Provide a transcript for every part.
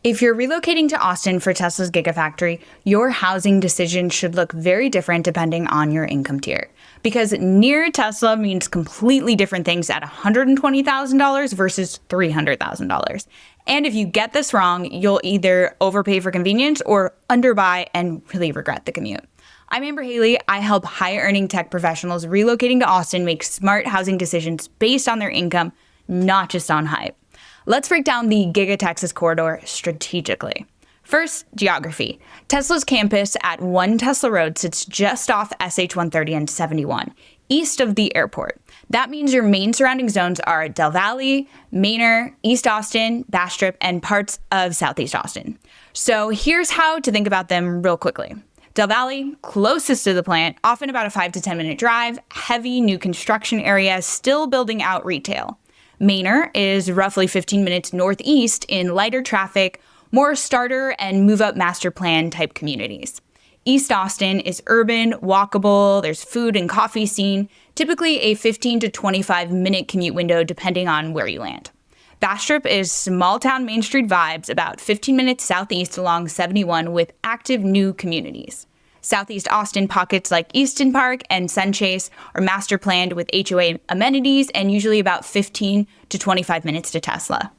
If you're relocating to Austin for Tesla's Gigafactory, your housing decision should look very different depending on your income tier. Because near Tesla means completely different things at $120,000 versus $300,000. And if you get this wrong, you'll either overpay for convenience or underbuy and really regret the commute. I'm Amber Haley. I help high-earning tech professionals relocating to Austin make smart housing decisions based on their income, not just on hype. Let's break down the Giga Texas corridor strategically. First, geography. Tesla's campus at 1 Tesla Road sits just off SH 130 and 71, east of the airport. That means your main surrounding zones are Del Valle, Manor, East Austin, Bastrop, and parts of Southeast Austin. So here's how to think about them real quickly. Del Valle, closest to the plant, often about a 5 to 10 minute drive, heavy new construction area, still building out retail. Manor is roughly 15 minutes northeast in lighter traffic, more starter and move-up master plan type communities. East Austin is urban, walkable, there's food and coffee scene, typically a 15 to 25 minute commute window depending on where you land. Bastrop is small town Main Street vibes, about 15 minutes southeast along 71 with active new communities. Southeast Austin pockets like Easton Park and Sunchase are master planned with HOA amenities and usually about 15 to 25 minutes to Tesla.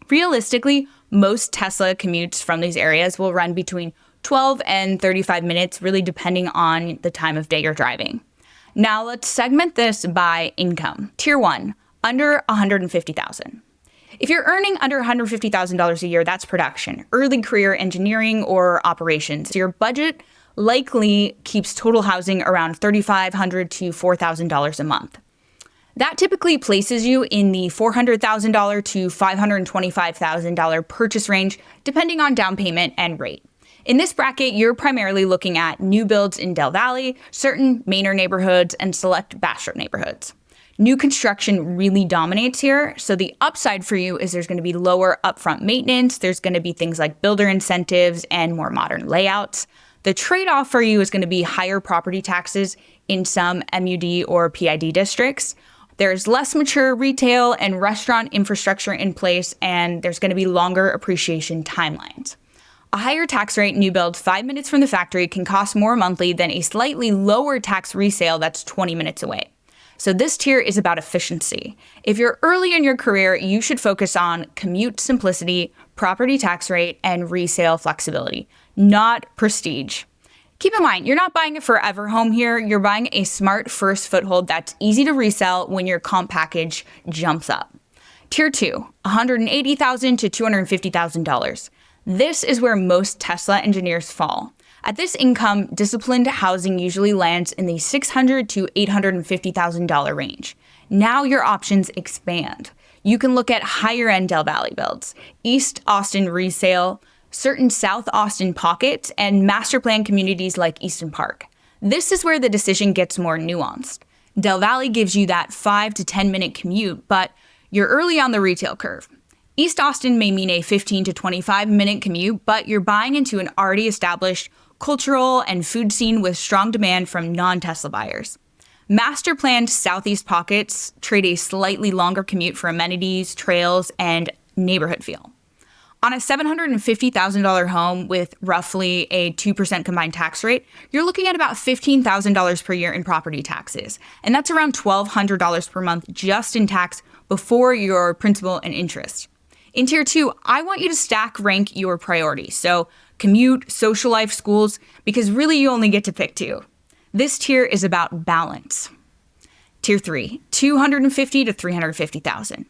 Realistically, most Tesla commutes from these areas will run between 12 and 35 minutes, really depending on the time of day you're driving. Now let's segment this by income. Tier 1, under $150,000. If you're earning under $150,000 a year, that's production, early career engineering, or operations. Your budget likely keeps total housing around $3,500 to $4,000 a month. That typically places you in the $400,000 to $525,000 purchase range, depending on down payment and rate. In this bracket, you're primarily looking at new builds in Del Valle, certain Manor neighborhoods, and select Bastrop neighborhoods. New construction really dominates here, so the upside for you is there's going to be lower upfront maintenance, there's going to be things like builder incentives and more modern layouts. The trade-off for you is going to be higher property taxes in some MUD or PID districts. There's less mature retail and restaurant infrastructure in place, and there's going to be longer appreciation timelines. A higher tax rate new build 5 minutes from the factory can cost more monthly than a slightly lower tax resale that's 20 minutes away. So this tier is about efficiency. If you're early in your career, you should focus on commute simplicity, property tax rate, and resale flexibility, not prestige. Keep in mind, you're not buying a forever home here. You're buying a smart first foothold that's easy to resell when your comp package jumps up. Tier 2, $180,000 to $250,000. This is where most Tesla engineers fall. At this income, disciplined housing usually lands in the $600,000 to $850,000 range. Now your options expand. You can look at higher-end Del Valle builds, East Austin resale, certain South Austin pockets, and master plan communities like Easton Park. This is where the decision gets more nuanced. Del Valle gives you that 5 to 10 minute commute, but you're early on the retail curve. East Austin may mean a 15 to 25 minute commute, but you're buying into an already established cultural and food scene with strong demand from non-Tesla buyers. Master planned Southeast pockets trade a slightly longer commute for amenities, trails, and neighborhood feel. On a $750,000 home with roughly a 2% combined tax rate, you're looking at about $15,000 per year in property taxes. And that's around $1,200 per month just in tax before your principal and interest. In Tier 2, I want you to stack rank your priorities. So commute, social life, schools, because really you only get to pick 2. This tier is about balance. Tier 3, $250,000 to $350,000.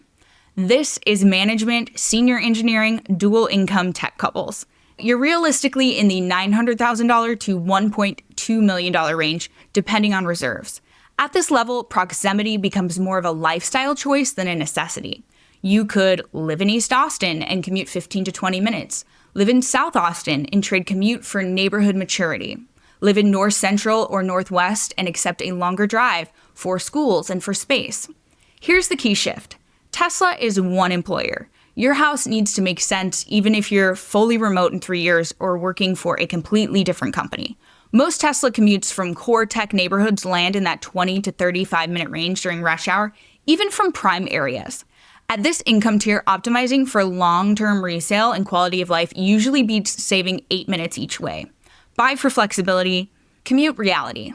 This is management, senior engineering, dual income tech couples. You're realistically in the $900,000 to $1.2 million range, depending on reserves. At this level, proximity becomes more of a lifestyle choice than a necessity. You could live in East Austin and commute 15 to 20 minutes, live in South Austin and trade commute for neighborhood maturity, live in North Central or Northwest and accept a longer drive for schools and for space. Here's the key shift. Tesla is one employer. Your house needs to make sense even if you're fully remote in 3 years or working for a completely different company. Most Tesla commutes from core tech neighborhoods land in that 20 to 35 minute range during rush hour, even from prime areas. At this income tier, optimizing for long-term resale and quality of life usually beats saving 8 minutes each way. Buy for flexibility, commute reality.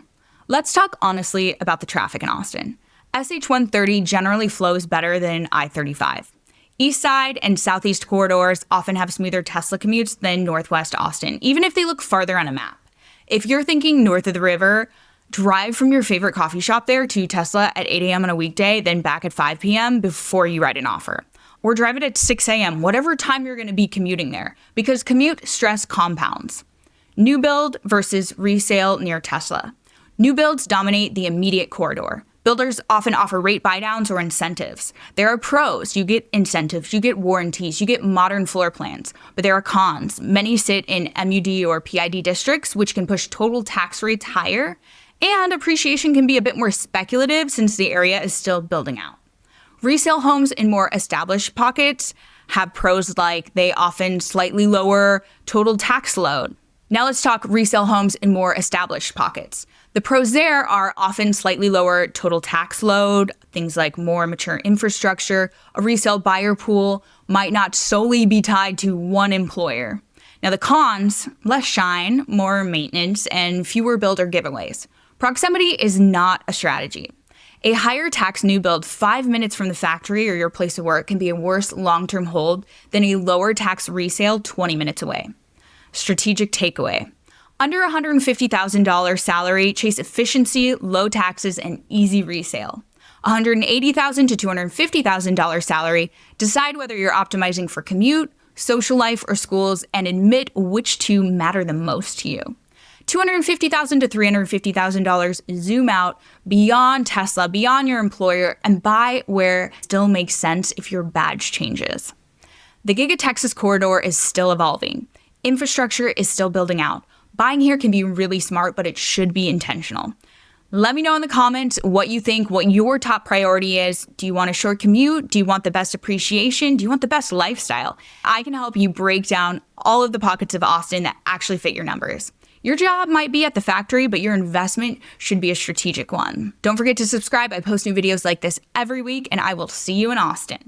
Let's talk honestly about the traffic in Austin. SH-130 generally flows better than I-35. East Side and Southeast corridors often have smoother Tesla commutes than Northwest Austin, even if they look farther on a map. If you're thinking north of the river, drive from your favorite coffee shop there to Tesla at 8 a.m. on a weekday, then back at 5 p.m. before you write an offer. Or drive it at 6 a.m., whatever time you're going to be commuting there, because commute stress compounds. New build versus resale near Tesla. New builds dominate the immediate corridor. Builders often offer rate buydowns or incentives. There are pros. You get incentives, you get warranties, you get modern floor plans. But there are cons. Many sit in MUD or PID districts, which can push total tax rates higher. And appreciation can be a bit more speculative since the area is still building out. Resale homes in more established pockets have pros like they often slightly lower total tax load. Now let's talk resale homes in more established pockets. The pros there are often slightly lower total tax load, things like more mature infrastructure, a resale buyer pool might not solely be tied to one employer. Now the cons, less shine, more maintenance, and fewer builder giveaways. Proximity is not a strategy. A higher tax new build 5 minutes from the factory or your place of work can be a worse long-term hold than a lower tax resale 20 minutes away. Strategic takeaway. Under $150,000 salary, chase efficiency, low taxes, and easy resale. $180,000 to $250,000 salary, decide whether you're optimizing for commute, social life, or schools, and admit which two matter the most to you. $250,000 to $350,000, zoom out beyond Tesla, beyond your employer, and buy where it still makes sense if your badge changes. The Giga Texas corridor is still evolving. Infrastructure is still building out. Buying here can be really smart, but it should be intentional. Let me know in the comments what you think, what your top priority is. Do you want a short commute? Do you want the best appreciation? Do you want the best lifestyle? I can help you break down all of the pockets of Austin that actually fit your numbers. Your job might be at the factory, but your investment should be a strategic one. Don't forget to subscribe. I post new videos like this every week, and I will see you in Austin.